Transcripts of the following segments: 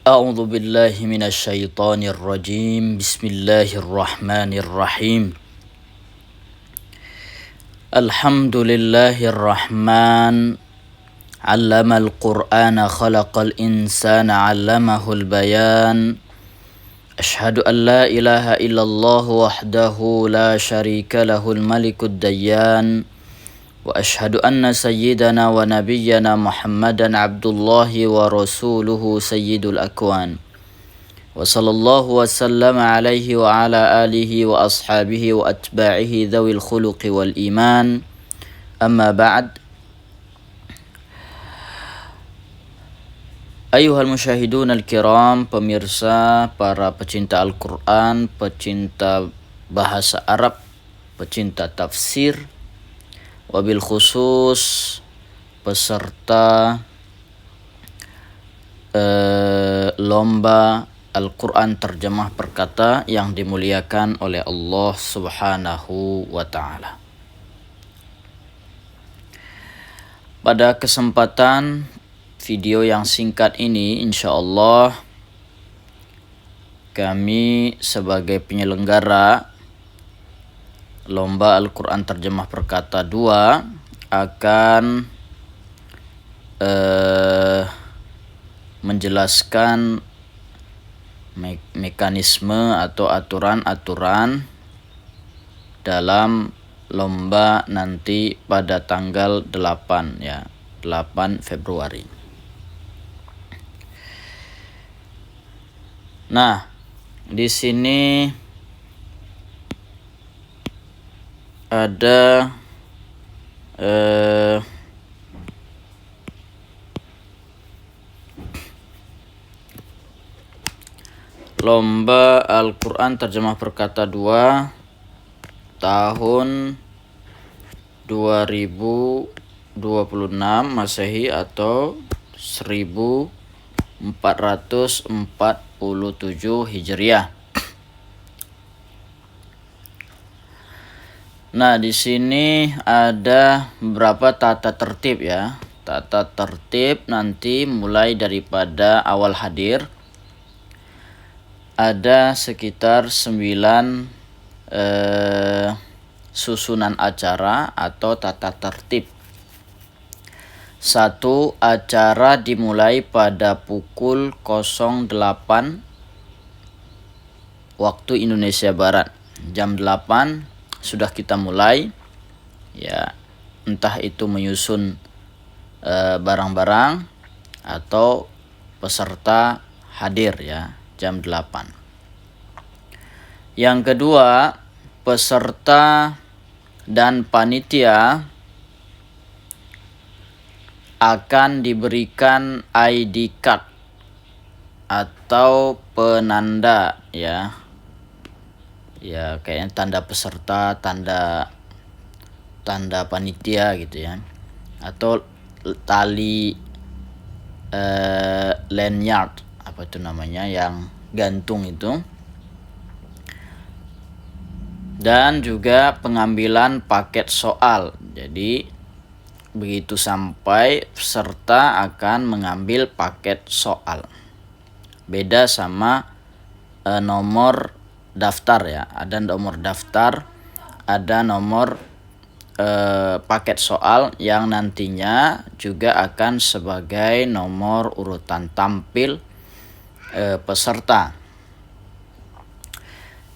أعوذ بالله من الشيطان الرجيم بسم الله الرحمن الرحيم الحمد لله الرحمن علم القرآن خلق الإنسان علمه البيان أشهد أن لا إله إلا الله وحده لا شريك له الملك الديان وأشهد أن سيدنا ونبينا محمدا عبد الله ورسوله سيد الأكوان وصلى الله وسلم عليه وعلى آله وأصحابه وأتباعه ذوي الخلق والإيمان أما بعد Ayuhal musyahidun al-kiram, pemirsa, para pecinta Al-Quran, pecinta bahasa Arab, pecinta tafsir, wabil khusus peserta lomba Al-Quran terjemah perkata yang dimuliakan oleh Allah Subhanahu wa Ta'ala. Pada kesempatan video yang singkat ini, insya Allah kami sebagai penyelenggara lomba Al-Quran terjemah perkata 2 akan menjelaskan mekanisme atau aturan-aturan dalam lomba nanti pada tanggal 8 Februari. Nah, di sini ada lomba Al-Quran terjemah perkata 2 tahun 2026 Masehi atau 1447 Hijriah. Nah, di sini ada beberapa tata tertib ya. Tata tertib nanti mulai daripada awal hadir. Ada sekitar 9 susunan acara atau tata tertib. 1. Acara dimulai pada pukul 08 waktu Indonesia Barat. Jam 8 sudah kita mulai ya, entah itu menyusun barang-barang atau peserta hadir ya, jam 8. Yang kedua, peserta dan panitia akan diberikan ID card atau penanda ya. Ya, kayaknya tanda peserta, tanda panitia gitu ya. Atau tali lanyard, apa itu namanya, yang gantung itu. Dan juga pengambilan paket soal. Jadi begitu sampai peserta akan mengambil paket soal. Beda sama nomor daftar ya. Ada nomor daftar, ada nomor paket soal yang nantinya juga akan sebagai nomor urutan tampil peserta.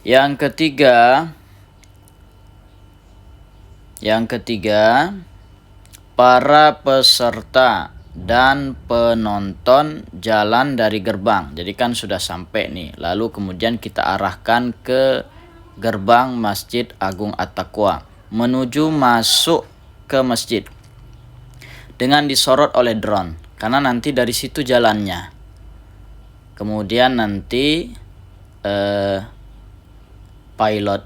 Yang ketiga, para peserta dan penonton jalan dari gerbang. Jadi kan sudah sampai nih, lalu kemudian kita arahkan ke gerbang Masjid Agung At-Taqwa menuju masuk ke masjid dengan disorot oleh drone, karena nanti dari situ jalannya. Kemudian nanti pilot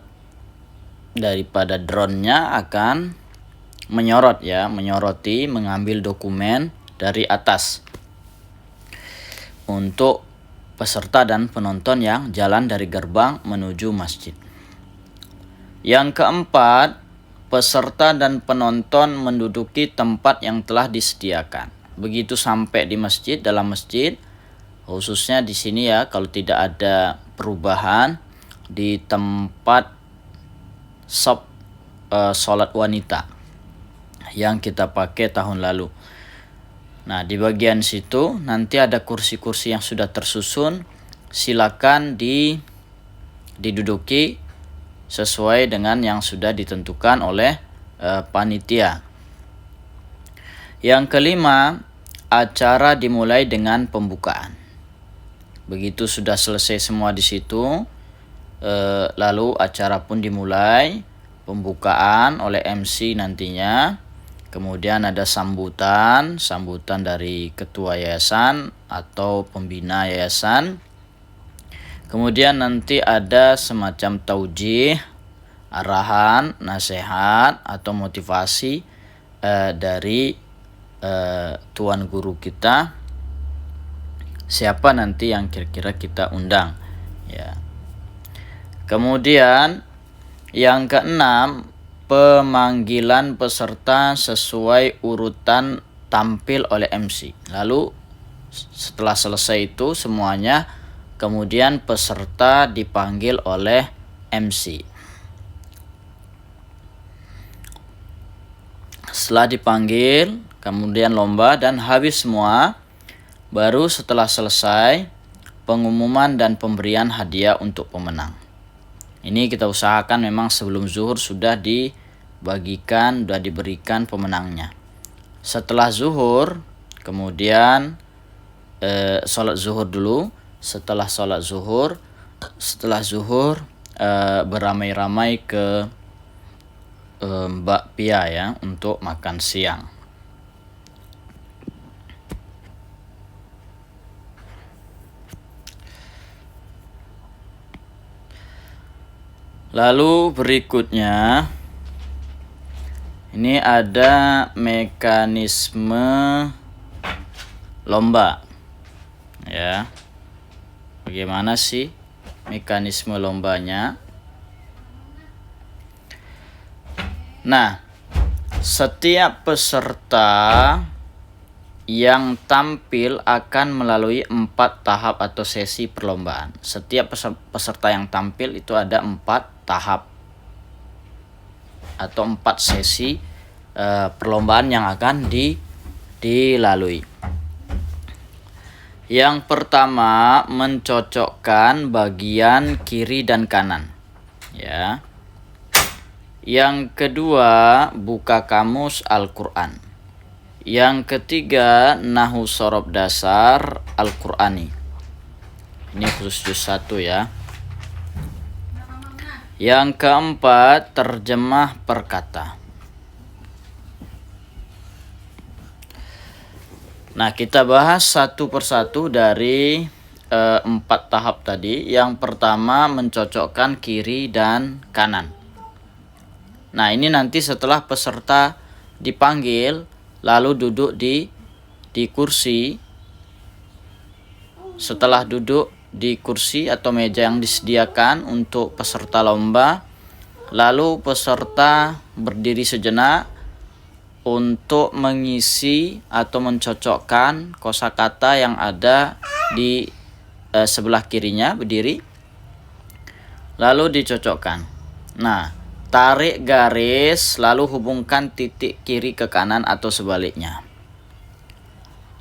daripada drone-nya akan menyoroti, mengambil dokumen dari atas untuk peserta dan penonton yang jalan dari gerbang menuju masjid. Yang keempat, peserta dan penonton menduduki tempat yang telah disediakan. Begitu sampai di masjid, dalam masjid, Khususnya di sini ya, kalau tidak ada perubahan di tempat sholat wanita yang kita pakai tahun lalu. Nah, di bagian situ nanti ada kursi-kursi yang sudah tersusun. Silakan diduduki sesuai dengan yang sudah ditentukan oleh panitia. Yang kelima, acara dimulai dengan pembukaan. Begitu sudah selesai semua di situ, lalu acara pun dimulai, pembukaan oleh MC nantinya. Kemudian ada sambutan dari ketua yayasan atau pembina yayasan. Kemudian nanti ada semacam taujih, arahan, nasihat atau motivasi dari tuan guru kita, siapa nanti yang kira-kira kita undang ya. Kemudian yang keenam, pemanggilan peserta sesuai urutan tampil oleh MC. Lalu setelah selesai itu semuanya, kemudian peserta dipanggil oleh MC. Setelah dipanggil, kemudian lomba dan habis semua, baru setelah selesai pengumuman dan pemberian hadiah untuk pemenang. Ini kita usahakan memang sebelum zuhur sudah diberikan pemenangnya. Setelah zuhur, kemudian sholat zuhur dulu. Setelah sholat zuhur, beramai-ramai ke Mbak Pia ya untuk makan siang. Lalu berikutnya ini ada mekanisme lomba ya. Bagaimana sih mekanisme lombanya? Nah, setiap peserta yang tampil akan melalui 4 tahap atau sesi perlombaan. Setiap peserta yang tampil itu ada 4 tahap atau 4 sesi perlombaan yang akan dilalui. Yang pertama, mencocokkan bagian kiri dan kanan ya. Yang kedua, buka kamus Al-Quran. Yang ketiga, nahu sorob dasar Al-Qurani. Ini khusus juz 1 ya. Yang keempat, terjemah perkata. Nah, kita bahas satu persatu dari 4 tahap tadi. Yang pertama, mencocokkan kiri dan kanan. Nah, ini nanti setelah peserta dipanggil lalu duduk di kursi. Setelah duduk di kursi atau meja yang disediakan untuk peserta lomba, lalu peserta berdiri sejenak untuk mengisi atau mencocokkan kosakata yang ada di sebelah kirinya, berdiri lalu dicocokkan. Nah, tarik garis lalu hubungkan titik kiri ke kanan atau sebaliknya.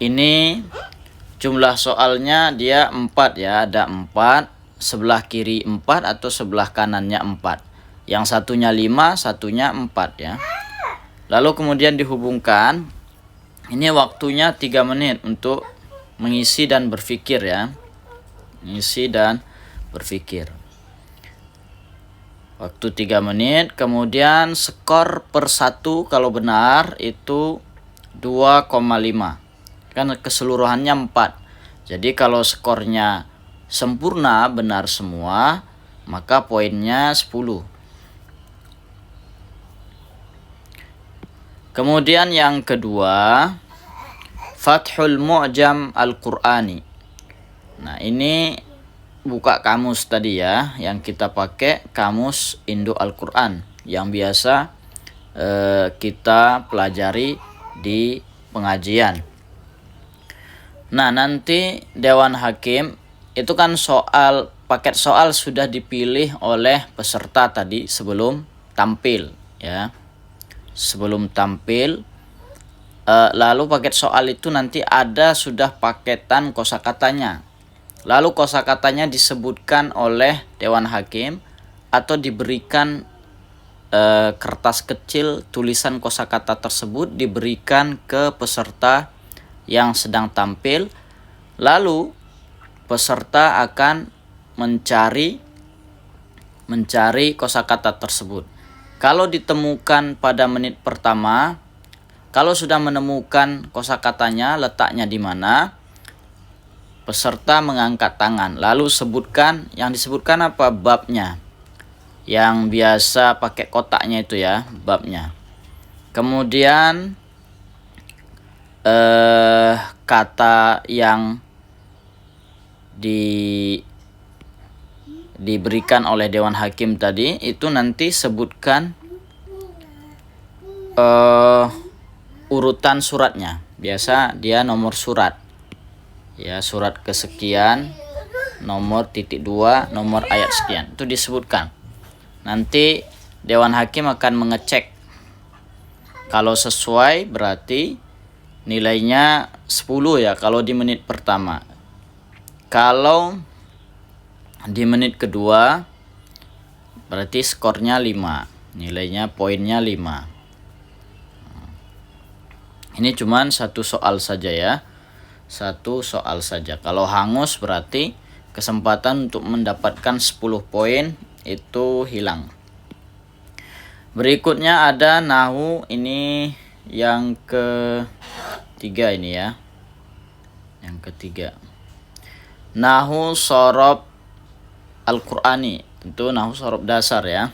Ini jumlah soalnya dia 4 ya, ada 4, sebelah kiri 4 atau sebelah kanannya 4. Yang satunya 5, satunya 4 ya. Lalu kemudian dihubungkan. Ini waktunya 3 menit untuk mengisi dan berpikir ya. Mengisi dan berpikir. Waktu 3 menit, kemudian skor per 1 kalau benar itu 2,5. Kan keseluruhannya 4. Jadi kalau skornya sempurna, benar semua, maka poinnya 10. Kemudian yang kedua, Fathul Mu'jam Al-Qur'ani. Nah, ini buka kamus tadi ya, yang kita pakai kamus Indo Al-Qur'an yang biasa kita pelajari di pengajian. Nah, nanti Dewan Hakim itu kan paket soal sudah dipilih oleh peserta tadi sebelum tampil ya. Sebelum tampil lalu paket soal itu nanti ada sudah paketan kosakatanya. Lalu kosakatanya disebutkan oleh Dewan Hakim atau diberikan kertas kecil tulisan kosakata tersebut diberikan ke peserta yang sedang tampil. Lalu peserta akan mencari kosakata tersebut. Kalau ditemukan pada menit pertama, kalau sudah menemukan kosakatanya letaknya di mana, peserta mengangkat tangan lalu sebutkan, yang disebutkan apa, babnya. Yang biasa pakai kotaknya itu ya, babnya. Kemudian kata yang diberikan oleh Dewan Hakim tadi itu nanti sebutkan urutan suratnya. Biasa dia nomor surat ya, surat kesekian, nomor titik 2, nomor ayat sekian, itu disebutkan. Nanti Dewan Hakim akan mengecek. Kalau sesuai berarti nilainya 10 ya kalau di menit pertama. Kalau di menit kedua berarti skornya 5, nilainya poinnya 5. Ini cuman satu soal saja ya. Satu soal saja. Kalau hangus berarti kesempatan untuk mendapatkan 10 poin itu hilang. Berikutnya ada nahu, ini yang ketiga ini ya. Yang ketiga. Nahu sorob Al-Qur'ani. Itu nahu sorob dasar ya.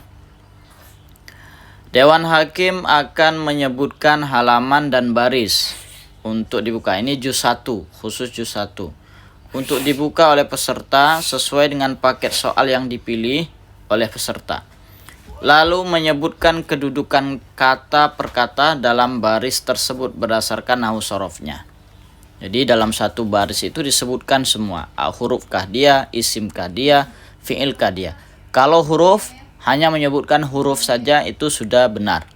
Dewan Hakim akan menyebutkan halaman dan baris untuk dibuka. Ini juz 1, khusus juz 1. Untuk dibuka oleh peserta sesuai dengan paket soal yang dipilih oleh peserta. Lalu menyebutkan kedudukan kata per kata dalam baris tersebut berdasarkan nahu sorofnya. Jadi dalam satu baris itu disebutkan semua. Hurufkah dia, isimkah dia, fi'ilkah dia. Kalau huruf hanya menyebutkan huruf saja itu sudah benar.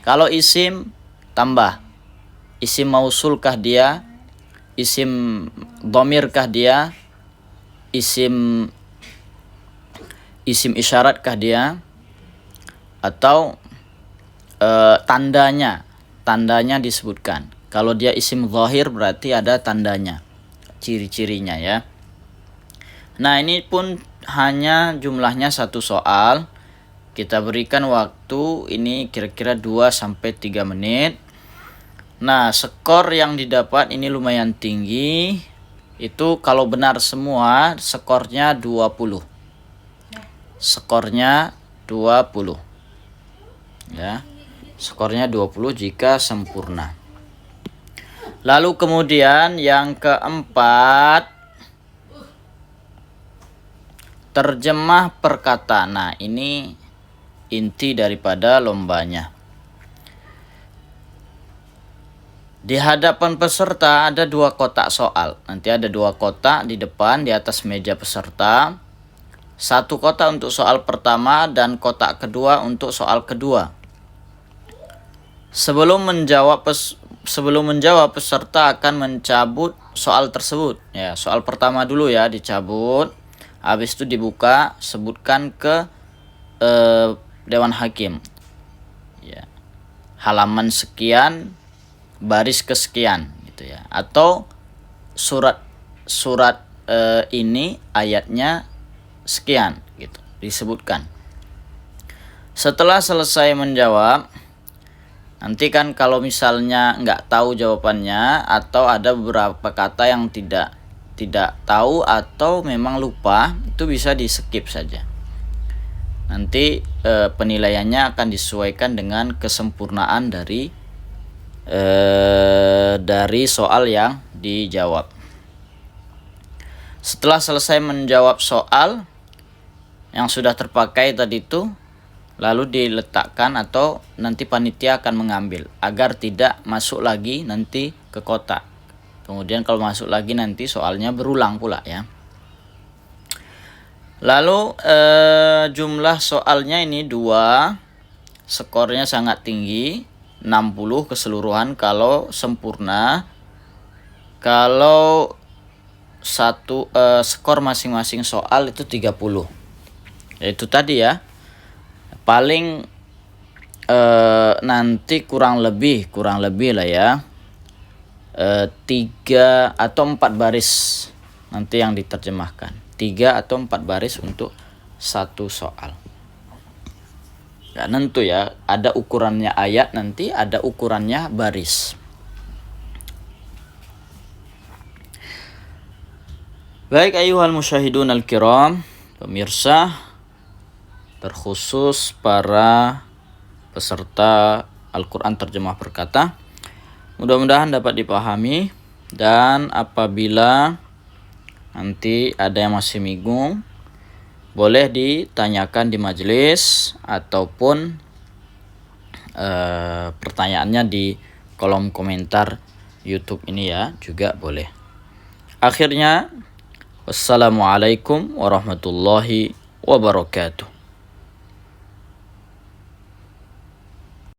Kalau isim tambah. Isim mausulkah dia, isim dhamirkah dia, isim isyaratkah dia, atau tandanya disebutkan. Kalau dia isim zahir berarti ada tandanya, ciri-cirinya ya. Nah, ini pun hanya jumlahnya satu soal. Kita berikan waktu ini kira-kira 2-3 menit. Nah, skor yang didapat ini lumayan tinggi. Itu kalau benar semua skornya 20. Skornya 20. Ya. Skornya 20 jika sempurna. Lalu kemudian yang keempat, terjemah perkata. Nah, ini inti daripada lombanya. Di hadapan peserta ada 2 kotak soal. Nanti ada 2 kotak di depan di atas meja peserta. 1 kotak untuk soal pertama dan kotak kedua untuk soal kedua. Sebelum menjawab peserta akan mencabut soal tersebut. Ya, soal pertama dulu ya dicabut. Habis itu dibuka, sebutkan ke Dewan Hakim. Ya. Halaman sekian, baris kesekian gitu ya, atau surat ini ayatnya sekian gitu disebutkan. Setelah selesai menjawab, nanti kan kalau misalnya nggak tahu jawabannya atau ada beberapa kata yang tidak tahu atau memang lupa, itu bisa di skip saja. Nanti penilaiannya akan disesuaikan dengan kesempurnaan dari soal yang dijawab. Setelah selesai menjawab soal yang sudah terpakai tadi itu, lalu diletakkan atau nanti panitia akan mengambil agar tidak masuk lagi nanti ke kotak. Kemudian kalau masuk lagi nanti soalnya berulang pula ya. Lalu jumlah soalnya ini 2, skornya sangat tinggi, 60 keseluruhan kalau sempurna. Kalau skor masing-masing soal itu 30. Itu tadi ya. Paling nanti kurang lebih lah ya. 3 atau 4 baris nanti yang diterjemahkan. 3 atau 4 baris untuk satu soal. Ya, nentu ya, ada ukurannya ayat, nanti ada ukurannya baris. Baik ayuhal musyahidun al-kiram, pemirsa, terkhusus para peserta Al-Quran Terjemah Perkata, mudah-mudahan dapat dipahami, dan apabila nanti ada yang masih bingung, boleh ditanyakan di majelis ataupun pertanyaannya di kolom komentar YouTube ini ya, juga boleh. Akhirnya, wassalamualaikum warahmatullahi wabarakatuh.